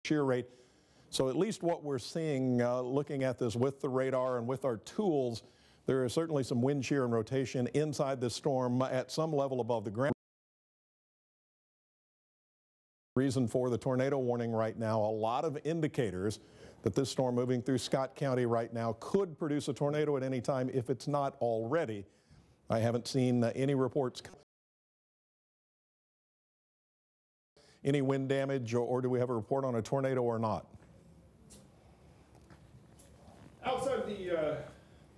shear rate. So at least what we're seeing, looking at this with the radar and with our tools, there is certainly some wind shear and rotation inside this storm at some level above the ground. Reason for the tornado warning right now, a lot of indicators that this storm moving through Scott County right now could produce a tornado at any time if it's not already. I haven't seen any reports, any wind damage, or do we have a report on a tornado or not?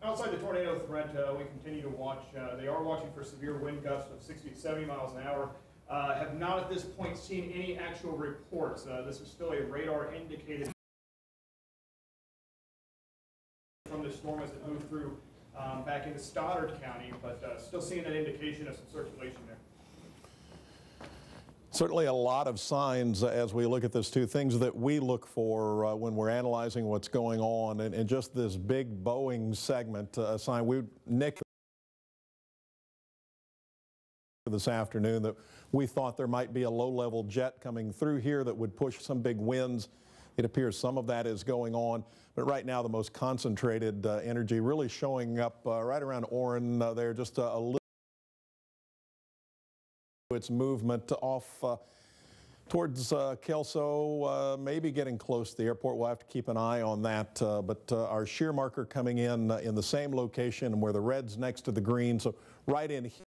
Outside the tornado threat, we continue to watch. They are watching for severe wind gusts of 60 to 70 miles an hour. Have not at this point seen any actual reports. This is still a radar indicated from the storm as it moved through back into Stoddard County, but still seeing that indication of some circulation there. Certainly a lot of signs as we look at this too, things that we look for when we're analyzing what's going on, and just this big Boeing segment sign. Nick, this afternoon that we thought there might be a low-level jet coming through here that would push some big winds. It appears some of that is going on, but right now the most concentrated energy really showing up right around Orrin there, just a little. Its movement off towards Kelso, maybe getting close to the airport. We'll have to keep an eye on that. But our shear marker coming in the same location where the red's next to the green, so right in here,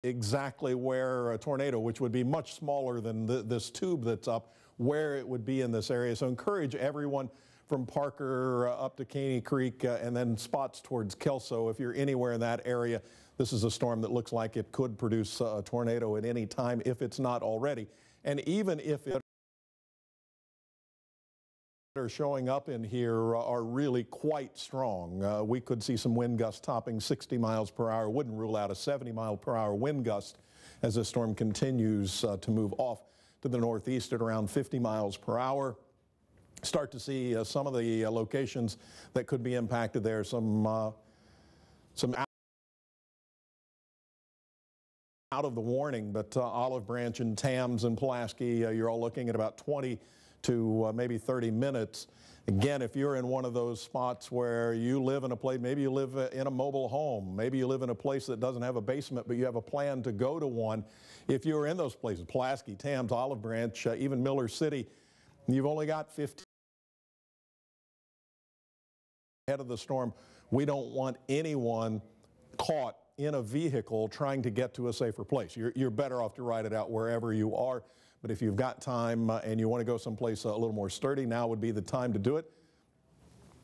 exactly where a tornado, which would be much smaller than this tube that's up, where it would be in this area. So encourage everyone from Parker up to Caney Creek and then spots towards Kelso. If you're anywhere in that area, this is a storm that looks like it could produce a tornado at any time if it's not already. And even if it are showing up in here are really quite strong. We could see some wind gusts topping 60 miles per hour. Wouldn't rule out a 70-mile-per-hour wind gust as this storm continues to move off to the northeast at around 50 miles per hour. Start to see some of the locations that could be impacted there. Some out of the warning, but Olive Branch and Tams and Pulaski, you're all looking at about 20 to maybe 30 minutes. Again, if you're in one of those spots where you live in a place, maybe you live in a mobile home, maybe you live in a place that doesn't have a basement, but you have a plan to go to one. If you're in those places, Pulaski, Tams, Olive Branch, even Miller City, you've only got 15 ahead of the storm. We don't want anyone caught in a vehicle trying to get to a safer place. You're better off to ride it out wherever you are. But if you've got time and you want to go someplace a little more sturdy, now would be the time to do it.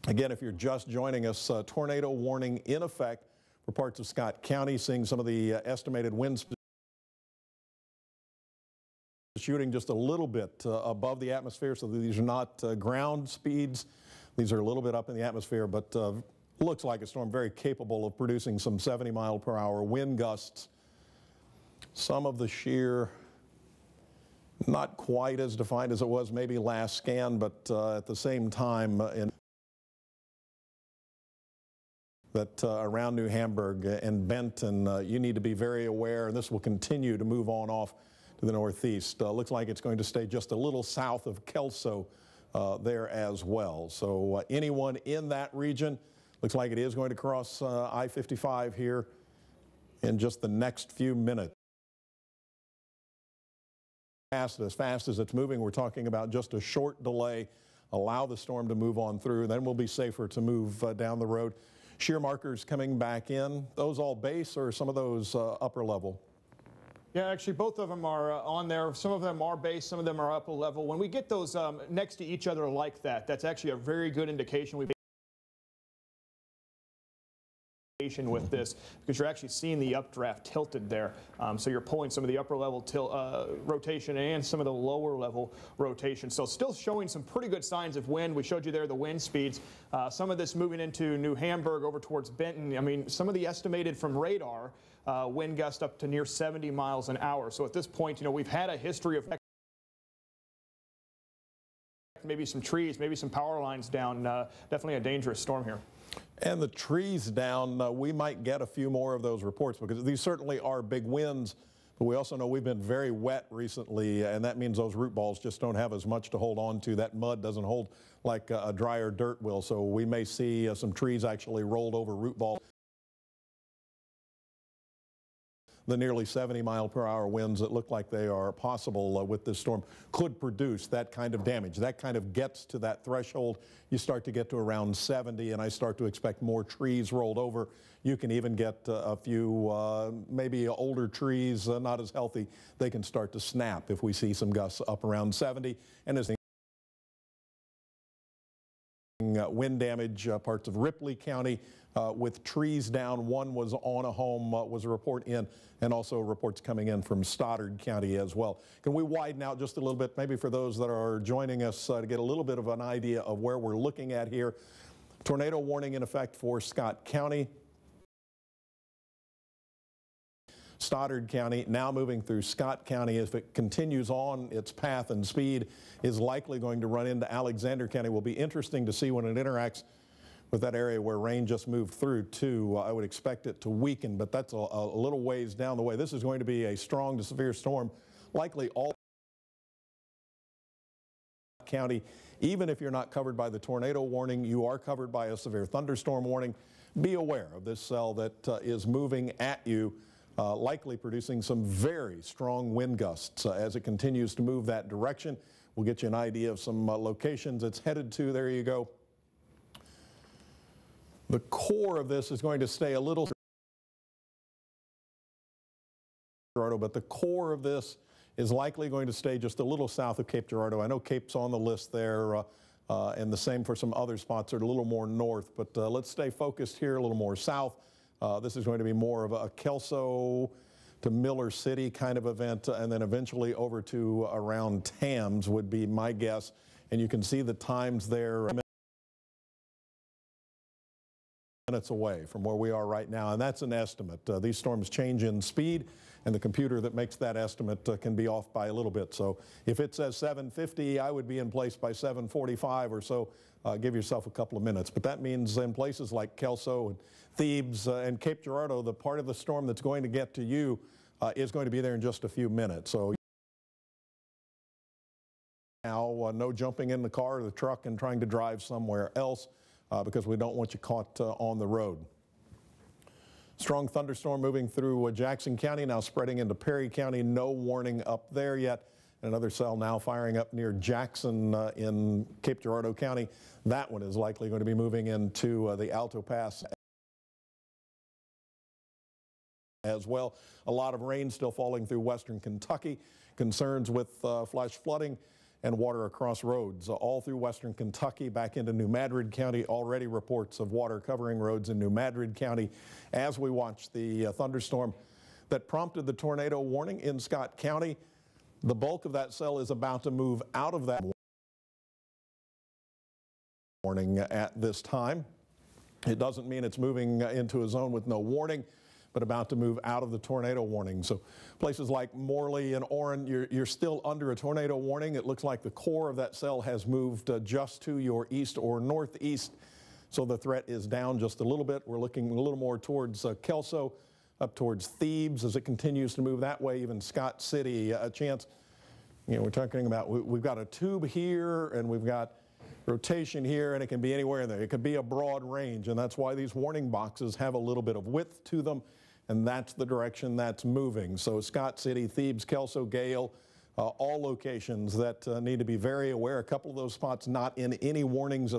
Again, if you're just joining us, tornado warning in effect for parts of Scott County, seeing some of the estimated winds shooting just a little bit above the atmosphere, so these are not ground speeds. These are a little bit up in the atmosphere, but looks like a storm very capable of producing some 70-mile-per-hour wind gusts. Some of the shear not quite as defined as it was maybe last scan, but at the same time around New Hamburg and Benton, you need to be very aware, and this will continue to move on off to the northeast. Looks like it's going to stay just a little south of Kelso there as well. So anyone in that region, looks like it is going to cross I-55 here in just the next few minutes. As fast as it's moving, we're talking about just a short delay. Allow the storm to move on through, then we'll be safer to move down the road. Shear markers coming back in. Those all base or some of those upper level? Yeah, actually both of them are on there. Some of them are base, some of them are upper level. When we get those next to each other like that, that's actually a very good indication. With this, because you're actually seeing the updraft tilted there, so you're pulling some of the upper level rotation and some of the lower level rotation. So still showing some pretty good signs of wind. We showed you there the wind speeds. Some of this moving into New Hamburg over towards Benton. I mean, some of the estimated from radar wind gust up to near 70 miles an hour. So at this point, you know, we've had a history of maybe some trees, maybe some power lines down. Definitely a dangerous storm here. And the trees down, we might get a few more of those reports because these certainly are big winds, But we also know we've been very wet recently, and that means those root balls just don't have as much to hold on to. That mud doesn't hold like a drier dirt will, so we may see some trees actually rolled over root balls. The nearly 70-mile-per-hour winds that look like they are possible with this storm could produce that kind of damage. That kind of gets to that threshold. You start to get to around 70, and I start to expect more trees rolled over. You can even get a few maybe older trees, not as healthy. They can start to snap if we see some gusts up around 70. And as wind damage, parts of Ripley County with trees down. One was on a home, was a report in, and also reports coming in from Stoddard County as well. Can we widen out just a little bit, maybe for those that are joining us to get a little bit of an idea of where we're looking at here? Tornado warning in effect for Scott County. Stoddard County now moving through Scott County. If it continues on its path and speed, is likely going to run into Alexander County. Will be interesting to see when it interacts with that area where rain just moved through too. I would expect it to weaken, but that's a little ways down the way. This is going to be a strong to severe storm, likely all county. Even if you're not covered by the tornado warning, you are covered by a severe thunderstorm warning. Be aware of this cell that is moving at you, likely producing some very strong wind gusts as it continues to move that direction. We'll get you an idea of some locations it's headed to. There you go. The core of this is going to stay a little, but the core of this is likely going to stay just a little south of Cape Girardeau. I know Cape's on the list there, and the same for some other spots that are a little more north, but let's stay focused here a little more south. This is going to be more of a Kelso to Miller City kind of event, and then eventually over to around Tams would be my guess. And you can see the times there minutes away from where we are right now, and that's an estimate. These storms change in speed, and the computer that makes that estimate can be off by a little bit. So if it says 7:50, I would be in place by 7:45 or so. Give yourself a couple of minutes. But that means in places like Kelso and Thebes and Cape Girardeau, the part of the storm that's going to get to you is going to be there in just a few minutes. So now, no jumping in the car or the truck and trying to drive somewhere else because we don't want you caught on the road. Strong thunderstorm moving through Jackson County, now spreading into Perry County. No warning up there yet. Another cell now firing up near Jackson in Cape Girardeau County. That one is likely going to be moving into the Alto Pass as well. A lot of rain still falling through western Kentucky. Concerns with flash flooding and water across roads all through western Kentucky back into New Madrid County. Already reports of water covering roads in New Madrid County as we watch the thunderstorm that prompted the tornado warning in Scott County. The bulk of that cell is about to move out of that warning at this time. It doesn't mean it's moving into a zone with no warning, but about to move out of the tornado warning. So places like Morley and Orrin, you're still under a tornado warning. It looks like the core of that cell has moved just to your east or northeast. So the threat is down just a little bit. We're looking a little more towards Kelso, up towards Thebes as it continues to move that way, even Scott City, a chance. You know, we're talking about, we've got a tube here and we've got rotation here, and it can be anywhere in there. It could be a broad range, and that's why these warning boxes have a little bit of width to them, and that's the direction that's moving. So Scott City, Thebes, Kelso, Gale, all locations that need to be very aware. A couple of those spots not in any warnings.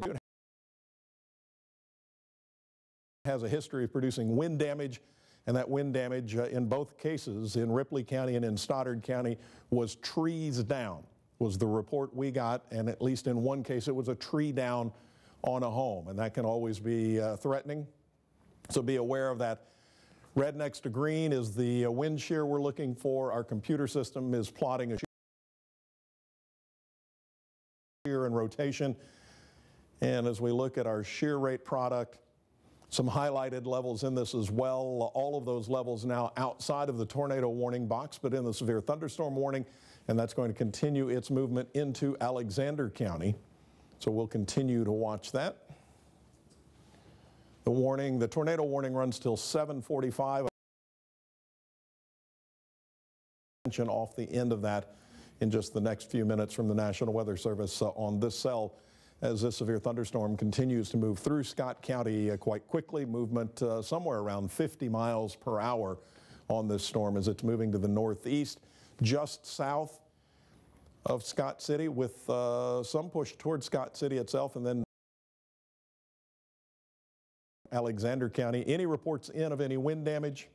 Has a history of producing wind damage, and that wind damage in both cases, in Ripley County and in Stoddard County, was trees down, was the report we got, and at least in one case it was a tree down on a home, and that can always be threatening. So be aware of that. Red next to green is the wind shear we're looking for. Our computer system is plotting a shear and rotation, and as we look at our shear rate product, some highlighted levels in this as well. All of those levels now outside of the tornado warning box, but in the severe thunderstorm warning, and that's going to continue its movement into Alexander County. So we'll continue to watch that. The tornado warning runs till 7:45. off the end of that in just the next few minutes from the National Weather Service on this cell as this severe thunderstorm continues to move through Scott County quite quickly. Movement somewhere around 50 miles per hour on this storm as it's moving to the northeast, just south of Scott City, with some push towards Scott City itself, and then Alexander County. Any reports in of any wind damage?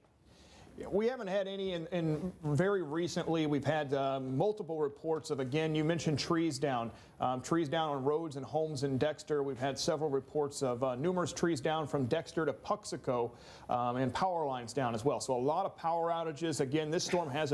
We haven't had any, and very recently we've had multiple reports of, again, you mentioned trees down on roads and homes in Dexter. We've had several reports of numerous trees down from Dexter to Puxico, and power lines down as well. So a lot of power outages. Again, this storm has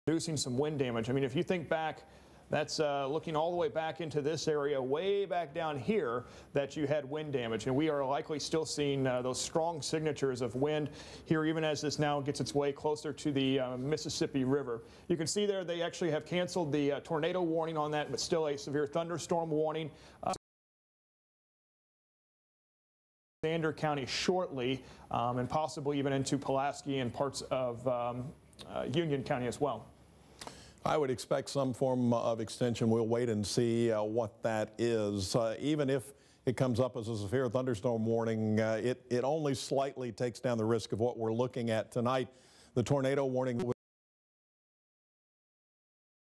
producing some wind damage. I mean, if you think back, that's looking all the way back into this area, way back down here, that you had wind damage. And we are likely still seeing those strong signatures of wind here, even as this now gets its way closer to the Mississippi River. You can see there they actually have canceled the tornado warning on that, but still a severe thunderstorm warning. Alexander County shortly, and possibly even into Pulaski and parts of Union County as well. I would expect some form of extension. We'll wait and see what that is. Even if it comes up as a severe thunderstorm warning, it only slightly takes down the risk of what we're looking at tonight. The tornado warning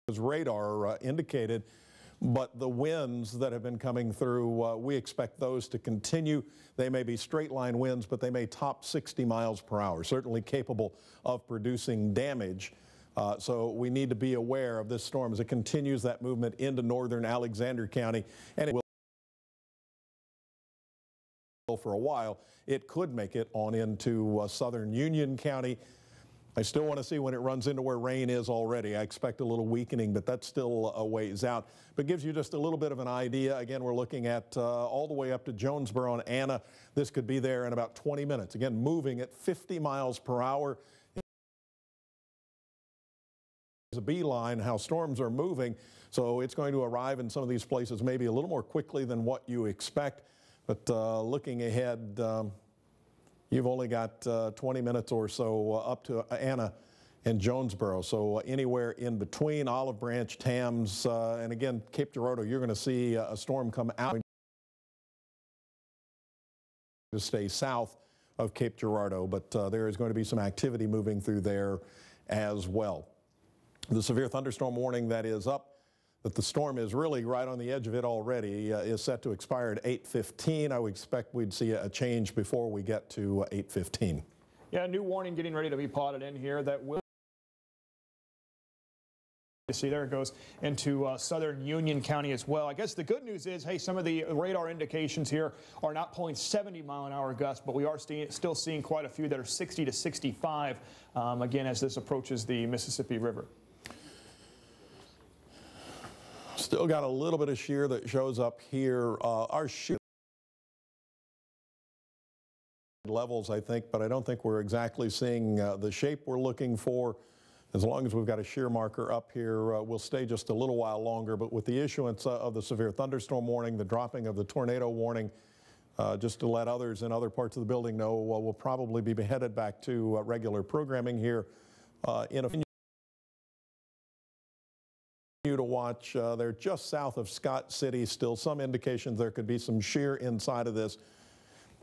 was radar indicated, but the winds that have been coming through, we expect those to continue. They may be straight line winds, but they may top 60 miles per hour, certainly capable of producing damage. So we need to be aware of this storm as it continues that movement into northern Alexander County, and it will for a while. It could make it on into southern Union County. I still want to see when it runs into where rain is already. I expect a little weakening, but that's still a ways out. But gives you just a little bit of an idea. Again, we're looking at all the way up to Jonesboro and Anna. This could be there in about 20 minutes. Again, moving at 50 miles per hour. A beeline how storms are moving, so it's going to arrive in some of these places maybe a little more quickly than what you expect. But looking ahead, you've only got 20 minutes or so up to Anna and Jonesboro, so anywhere in between Olive Branch, Tams, and again Cape Girardeau, you're going to see a storm come out to stay south of Cape Girardeau, but there is going to be some activity moving through there as well. The severe thunderstorm warning that is up, that the storm is really right on the edge of it already, is set to expire at 8:15. I would expect we'd see a change before we get to 8:15. Yeah, a new warning getting ready to be plotted in here that will. You see, there it goes into southern Union County as well. I guess the good news is, hey, some of the radar indications here are not pulling 70-mile-an-hour gusts, but we are still seeing quite a few that are 60 to 65, again, as this approaches the Mississippi River. Still got a little bit of shear that shows up here. Our shear levels, I think, but I don't think we're exactly seeing the shape we're looking for. As long as we've got a shear marker up here, we'll stay just a little while longer. But with the issuance of the severe thunderstorm warning, the dropping of the tornado warning, just to let others in other parts of the building know, we'll probably be headed back to regular programming here in a to watch. They're just south of Scott City. Still some indications there could be some shear inside of this.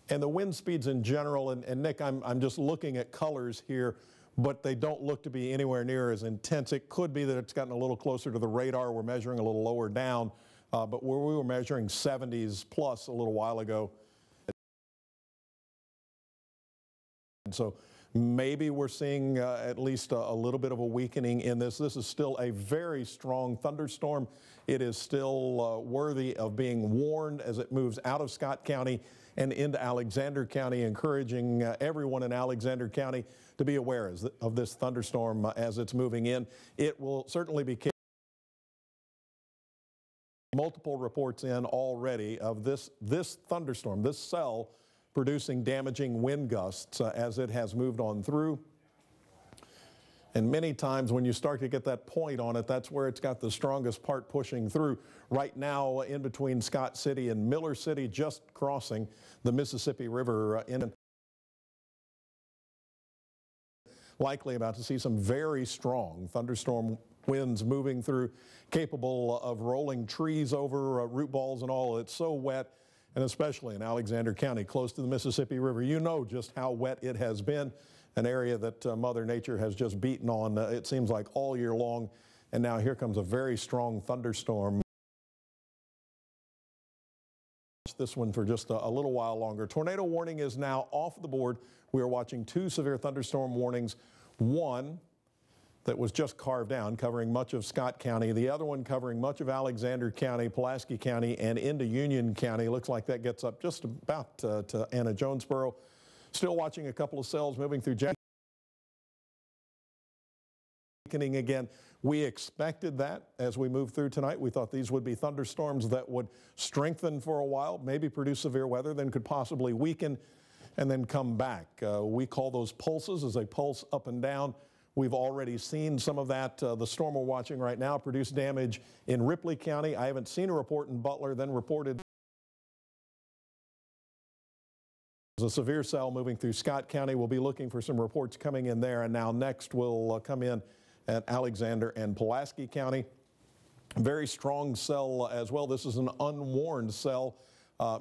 And the wind speeds in general, and Nick, I'm just looking at colors here, but they don't look to be anywhere near as intense. It could be that it's gotten a little closer to the radar. We're measuring a little lower down, but where we were measuring 70s plus a little while ago. So maybe we're seeing at least a little bit of a weakening in this. This is still a very strong thunderstorm. It is still worthy of being warned as it moves out of Scott County and into Alexander County, encouraging everyone in Alexander County to be aware of this thunderstorm as it's moving in. It will certainly be multiple reports in already of this thunderstorm, this cell, producing damaging wind gusts as it has moved on through. And many times when you start to get that point on it, that's where it's got the strongest part pushing through. Right now, in between Scott City and Miller City, just crossing the Mississippi River likely about to see some very strong thunderstorm winds moving through, capable of rolling trees over, root balls and all. It's so wet, and especially in Alexander County, close to the Mississippi River. You know just how wet it has been, an area that Mother Nature has just beaten on, it seems like, all year long. And now here comes a very strong thunderstorm. This one for just a little while longer. Tornado warning is now off the board. We are watching 2 severe thunderstorm warnings. One that was just carved down, covering much of Scott County. The other one covering much of Alexander County, Pulaski County, and into Union County. Looks like that gets up just about to Anna Jonesboro. Still watching a couple of cells moving through Jackson. Again, we expected that as we move through tonight. We thought these would be thunderstorms that would strengthen for a while, maybe produce severe weather, then could possibly weaken and then come back. We call those pulses as they pulse up and down. We've already seen some of that. The storm we're watching right now produced damage in Ripley County. I haven't seen a report in Butler, then reported a severe cell moving through Scott County. We'll be looking for some reports coming in there. And now next will come in at Alexander and Pulaski County. Very strong cell as well. This is an unwarned cell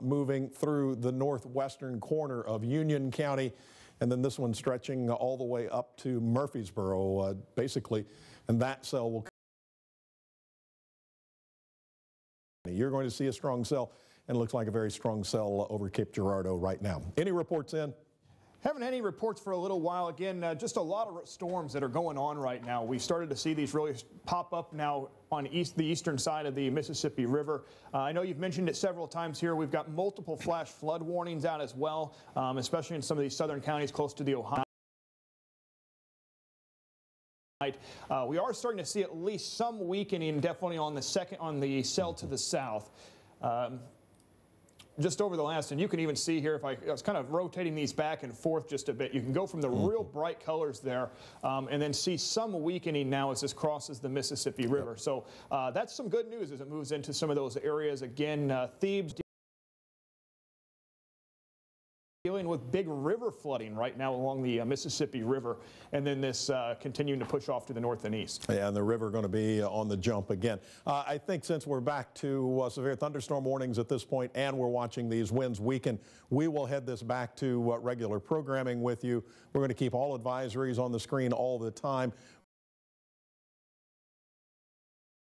moving through the northwestern corner of Union County. And then this one stretching all the way up to Murfreesboro, basically. And that cell will. You're going to see a strong cell, and it looks like a very strong cell over Cape Girardeau right now. Any reports in? Haven't any reports for a little while. Again, just a lot of storms that are going on right now. We started to see these really pop up now on the eastern side of the Mississippi River. I know you've mentioned it several times here. We've got multiple flash flood warnings out as well, especially in some of these southern counties close to the Ohio. We are starting to see at least some weakening, definitely on the cell to the south. Just over the last, and you can even see here, if I was kind of rotating these back and forth just a bit, you can go from the real bright colors there and then see some weakening now as this crosses the Mississippi River. So that's some good news as it moves into some of those areas. Again, Thebes dealing with big river flooding right now along the Mississippi River, and then this continuing to push off to the north and east. Yeah, and the river going to be on the jump again. I think since we're back to severe thunderstorm warnings at this point and we're watching these winds weaken, we will head this back to regular programming with you. We're going to keep all advisories on the screen all the time.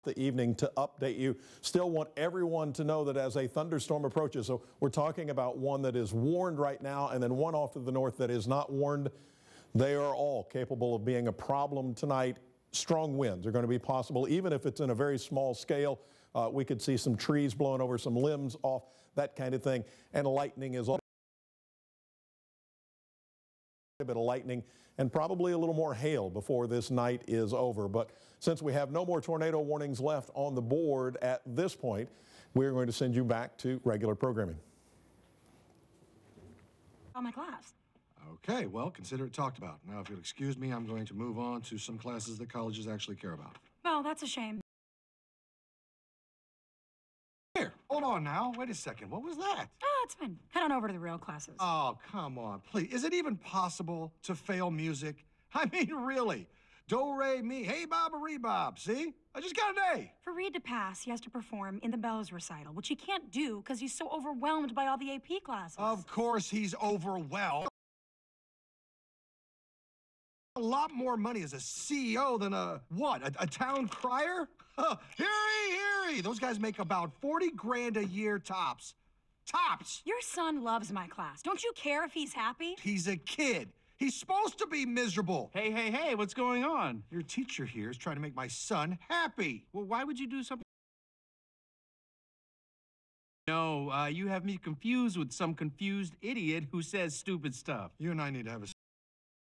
The evening to update you. Still want everyone to know that as a thunderstorm approaches, so we're talking about one that is warned right now and then one off to the north that is not warned. They are all capable of being a problem tonight. Strong winds are going to be possible, even if it's in a very small scale. We could see some trees blowing over, some limbs off, that kind of thing. And lightning is all. A bit of lightning and probably a little more hail before this night is over. But since we have no more tornado warnings left on the board at this point, we're going to send you back to regular programming. On my class. Okay, well, consider it talked about. Now, if you'll excuse me, I'm going to move on to some classes that colleges actually care about. Well, that's a shame. Here, hold on now. Wait a second. What was that? Oh, it's fine. Head on over to the real classes. Oh, come on, please. Is it even possible to fail music? I mean, really. Do, re, mi, hey, bob, rebob. See? I just got an A. For Reed to pass, he has to perform in the bells recital, which he can't do because he's so overwhelmed by all the AP classes. Of course he's overwhelmed. A lot more money as a CEO than a town crier? Heary! Those guys make about 40 grand a year tops. Tops! Your son loves my class. Don't you care if he's happy? He's a kid. He's supposed to be miserable. Hey, what's going on? Your teacher here is trying to make my son happy. Well, why would you do something? No, you have me confused with some confused idiot who says stupid stuff. You and I need to have a